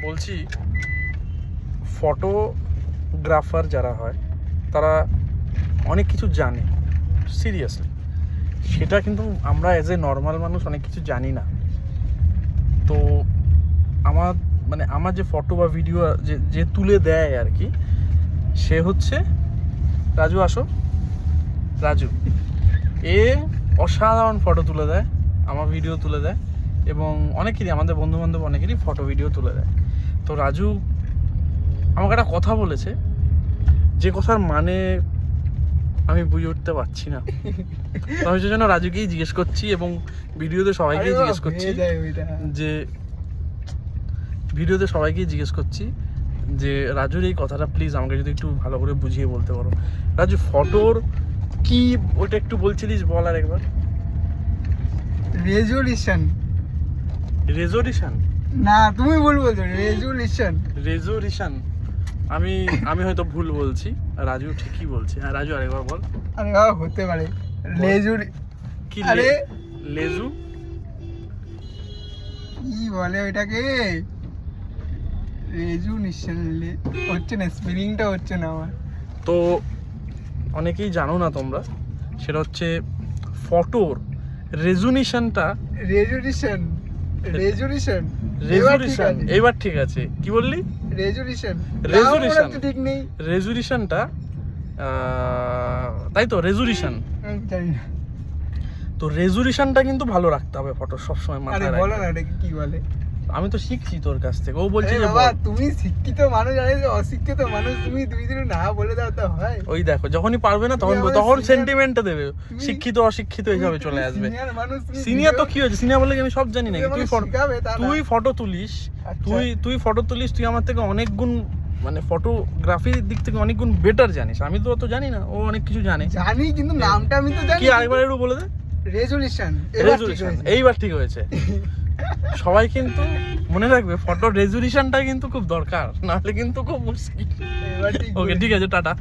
বলছি ফটোগ্রাফার যারা হয় তারা অনেক কিছু জানে, সিরিয়াসলি। সেটা কিন্তু আমরা অ্যাজ এ নর্মাল মানুষ অনেক কিছু জানি না। তো আমার যে ফটো বা ভিডিও যে তুলে দেয় আর কি, সে হচ্ছে রাজু। আসো রাজু। এ অসাধারণ ফটো তুলে দেয়, আমার ভিডিও তুলে দেয়, এবং অনেকেরই, আমাদের বন্ধু বান্ধব অনেকেরই ফটো ভিডিও তুলে দেয়। তো রাজু আমাকে একটা কথা বলেছে, যে কথার মানে আমি বুঝে উঠতে পারছি না। তো আমি সেই জন্য রাজুকেই জিজ্ঞেস করছি, এবং ভিডিওতে সবাইকেই জিজ্ঞেস করছি যে রাজুর এই কথাটা প্লিজ আমাকে যদি একটু ভালো করে বুঝিয়ে বলতে পারো। রাজু, ফটোর কি ওটা একটু বলছিলিস, বল আর একবার। রেজোলিউশন না, তুমি ভুল বলছো। রেজোলিউশন আমি হয়তো ভুল বলছি, রাজু ঠিকই বলছে। হ্যাঁ রাজু, আরেকবার বল। আরে বাবা, হতে পারে কি আরে লেজু কি বলে ওইটাকে? রেজুলিউশন হচ্ছে না, স্পেলিংটা হচ্ছে না আমার। তো অনেকেই জানো না তোমরা, সেটা হচ্ছে ফটোর রেজুলেশনটা। রেজুলেশন এইবার ঠিক আছে। কি বললি? রেজুলেশন ঠিক নেই। রেজুলেশনটা তাই তো, রেজুলেশন। জানি না। তো রেজুলেশনটা কিন্তু ভালো রাখতে হবে ফটো সবসময় মাথায় রাখতে। বলো না এটাকে কি বলে। আমি তো শিখছি তোর কাছ থেকে। ও বলছে যে বাবা, তুমি শিক্ষিত মানুষ, আর অশিক্ষিত মানুষ, তুমি না বলে দাও তো হয়? ওই দেখো, যখনই পারবে না তখন সেন্টিমেন্টটা দেবে, শিক্ষিত অশিক্ষিত এইভাবে চলে আসবে। সিনিয়র তো কি হয়েছে, সিনিয়র বলে আমি সব জানি নাকি? তুই ফটো তুলিস, তুই ফটো তুলিস, তুই আমার থেকে অনেক গুণ, মানে ফটোগ্রাফির দিক থেকে অনেক গুণ বেটার জানিস। আমি তো অত জানি না, ও অনেক কিছু জানে। জানি, কিন্তু নামটা আমি তো জানি। কি আরেকবার একটু বলে দে। রেজুলেশন। এইবার ঠিক হয়েছে। সবাই কিন্তু মনে রাখবে, ফটো রেজুলেশনটা কিন্তু খুব দরকার, নাহলে কিন্তু খুব মুশকিল। ওকে, ঠিক আছে, টাটা।